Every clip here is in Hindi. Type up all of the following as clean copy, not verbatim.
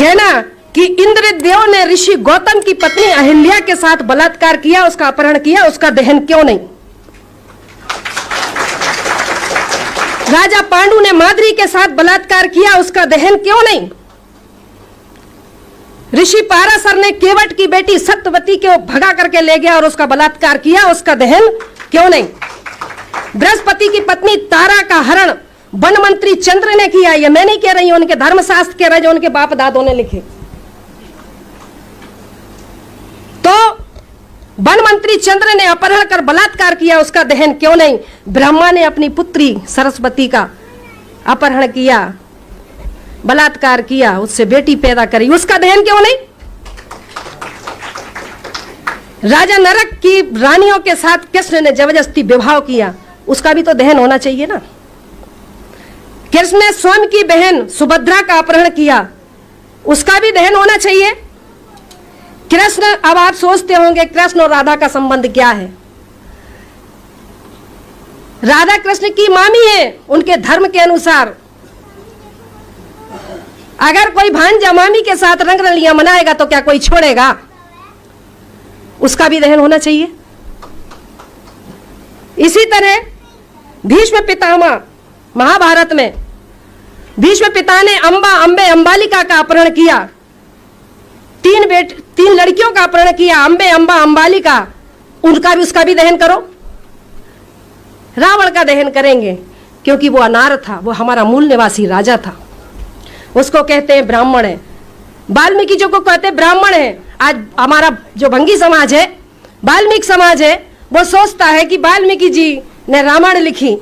कहना कि इंद्रदेव ने ऋषि गौतम की पत्नी अहिल्या के साथ बलात्कार किया, उसका अपहरण किया, उसका दहन क्यों नहीं? राजा पांडु ने माद्री के साथ बलात्कार किया, उसका दहन क्यों नहीं? ऋषि पाराशर ने केवट की बेटी सत्यवती को भगा करके ले गया और उसका बलात्कार किया, उसका दहन क्यों नहीं? बृहस्पति की पत्नी तारा का हरण वन मंत्री चंद्र ने किया। ये मैं नहीं कह रही हूं, उनके धर्मशास्त्र कह रहे जो उनके बाप दादों ने लिखे। तो वन मंत्री चंद्र ने अपहरण कर बलात्कार किया, उसका दहन क्यों नहीं? ब्रह्मा ने अपनी पुत्री सरस्वती का अपहरण किया, बलात्कार किया, उससे बेटी पैदा करी, उसका दहन क्यों नहीं? राजा नरक की रानियों के साथ कृष्ण ने जबरदस्ती विवाह किया, उसका भी तो दहन होना चाहिए ना। कृष्ण ने स्वयं की बहन सुभद्रा का अपहरण किया, उसका भी दहन होना चाहिए। कृष्ण, अब आप सोचते होंगे कृष्ण और राधा का संबंध क्या है? राधा कृष्ण की मामी है, उनके धर्म के अनुसार अगर कोई भांजा मामी के साथ रंग रलियां मनाएगा तो क्या कोई छोड़ेगा? उसका भी दहन होना चाहिए। इसी तरह भीष्म पितामह, महाभारत में भीष्म पिता ने अंबालिका का अपहरण किया, तीन लड़कियों का अपहरण किया, अंबालिका, उनका भी उसका भी दहन करो। रावण का दहन करेंगे क्योंकि वो अनार था, वो हमारा मूल निवासी राजा था, उसको कहते हैं ब्राह्मण है। वाल्मीकि जो को कहते हैं ब्राह्मण है। आज हमारा जो भंगी समाज है, वाल्मीकि समाज है, वो सोचता है कि वाल्मीकि जी ने रामायण लिखी।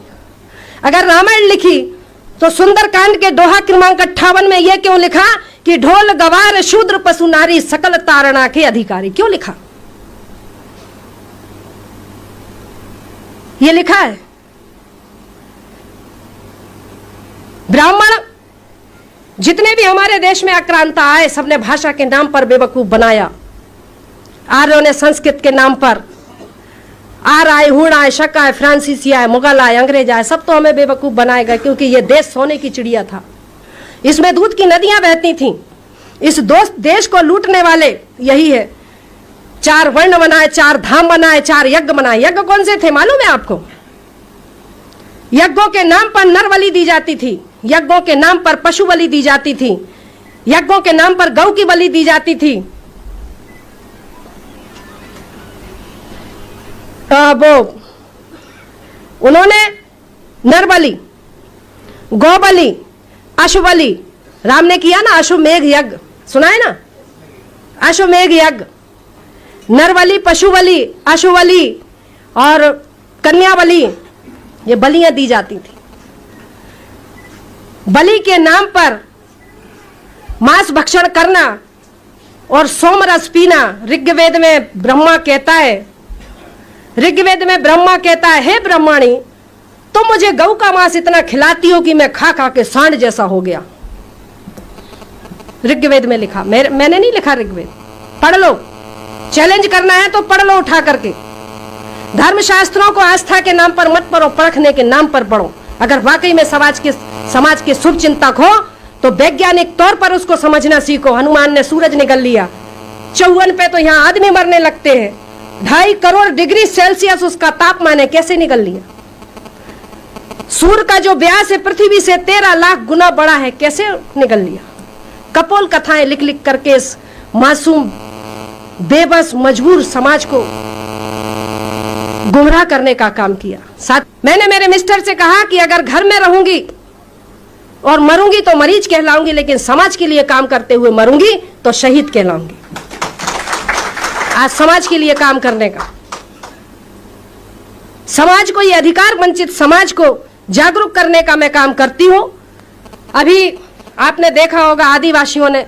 अगर रामायण लिखी तो सुंदरकांड के दोहा क्रमांक 58 में यह क्यों लिखा कि ढोल गवार शूद्र पशु नारी सकल तारणा के अधिकारी? क्यों लिखा? यह लिखा है। ब्राह्मण जितने भी हमारे देश में आक्रांता आए, सबने भाषा के नाम पर बेवकूफ बनाया। आर्यों ने संस्कृत के नाम पर, आर आए, हुण आए, शक आए, फ्रांसीसी आए, मुगल आए, अंग्रेज आए, सब तो हमें बेवकूफ बनाएगा क्योंकि ये देश सोने की चिड़िया था। इसमें दूध की नदियां बहती थीं। इस देश को लूटने वाले यही है। 4 वर्ण बनाए, 4 धाम बनाए, 4 यज्ञ बनाए। यज्ञ कौन से थे मालूम है आपको? यज्ञों के नाम पर नर बलि दी जाती थी, यज्ञों के नाम पर पशु बलि दी जाती थी, यज्ञों के नाम पर गौ की बलि दी जाती थी। वो उन्होंने नर बलि, गौ बलि, अश्व बलि, राम ने किया ना अश्वमेघ यज्ञ, सुना है ना? अश्वमेघ यज्ञ, नर बलि, पशु बलि, अश्व बलि और कन्या बलि, ये बलियां दी जाती थी। बलि के नाम पर मांस भक्षण करना और सोमरस पीना, ऋग्वेद में ब्रह्मा कहता है, ऋग्वेद में ब्रह्मा कहता है, हे ब्रह्माणी, तुम मुझे गऊ का मांस इतना खिलाती हो कि मैं खा खा के सांड जैसा हो गया। ऋग्वेद में लिखा, मैंने नहीं लिखा, ऋग्वेद पढ़ लो। चैलेंज करना है तो पढ़ लो उठा करके। धर्मशास्त्रों को आस्था के नाम पर मत पढ़ो, परखने के नाम पर पढ़ो। अगर वाकई में समाज के शुभ चिंतक हो तो वैज्ञानिक तौर पर उसको समझना सीखो। हनुमान ने सूरज निगल लिया, 54 पे तो यहाँ आदमी मरने लगते हैं। 2.5 करोड़ डिग्री सेल्सियस उसका तापमान है, कैसे निकल लिया? सूर्य का जो व्यास है पृथ्वी से 13 लाख गुना बड़ा है, कैसे निकल लिया? कपोल कथाएं लिख लिख करके इस मासूम बेबस मजबूर समाज को गुमराह करने का काम किया। साथ मैंने मेरे मिस्टर से कहा कि अगर घर में रहूंगी और मरूंगी तो मरीज कहलाऊंगी, लेकिन समाज के लिए काम करते हुए मरूंगी तो शहीद कहलाऊंगी। आज समाज के लिए काम करने का, समाज को, ये अधिकार वंचित समाज को जागरूक करने का मैं काम करती हूं। अभी आपने देखा होगा आदिवासियों ने,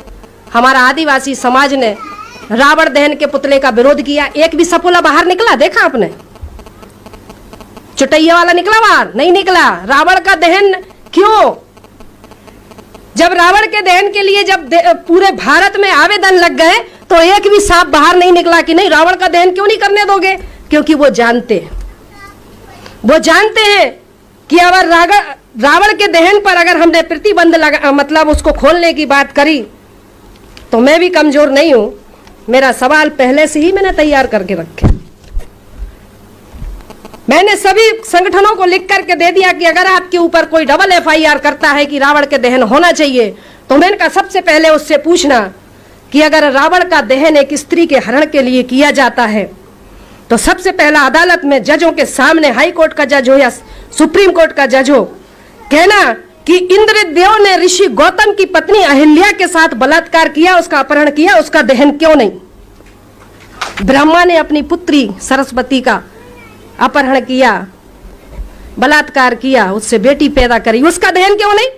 हमारा आदिवासी समाज ने रावण दहन के पुतले का विरोध किया। एक भी सपोला बाहर निकला? देखा आपने? चुटैया वाला निकला बाहर? नहीं निकला। रावण का दहन क्यों? जब रावण के दहन के लिए जब पूरे भारत में आवेदन लग गए तो एक भी सांप बाहर नहीं निकला कि नहीं रावण का दहन क्यों नहीं करने दोगे? क्योंकि वो जानते हैं कि अगर रावण के दहन पर अगर हमने प्रतिबंध लगा, मतलब उसको खोलने की बात करी तो मैं भी कमजोर नहीं हूं। मेरा सवाल पहले से ही मैंने तैयार करके रखे। मैंने सभी संगठनों को लिख करके दे दिया कि अगर आपके ऊपर कोई डबल FIR करता है कि रावण के दहन होना चाहिए, तो मैंने कहा सबसे पहले उससे पूछना कि अगर रावण का दहन एक स्त्री के हरण के लिए किया जाता है तो सबसे पहला अदालत में जजों के सामने, हाई कोर्ट का जज हो या सुप्रीम कोर्ट का जज हो, कहना कि इंद्रदेव ने ऋषि गौतम की पत्नी अहिल्या के साथ बलात्कार किया, उसका अपहरण किया, उसका दहन क्यों नहीं? ब्रह्मा ने अपनी पुत्री सरस्वती का अपहरण किया, बलात्कार किया, उससे बेटी पैदा करी, उसका दहन क्यों नहीं?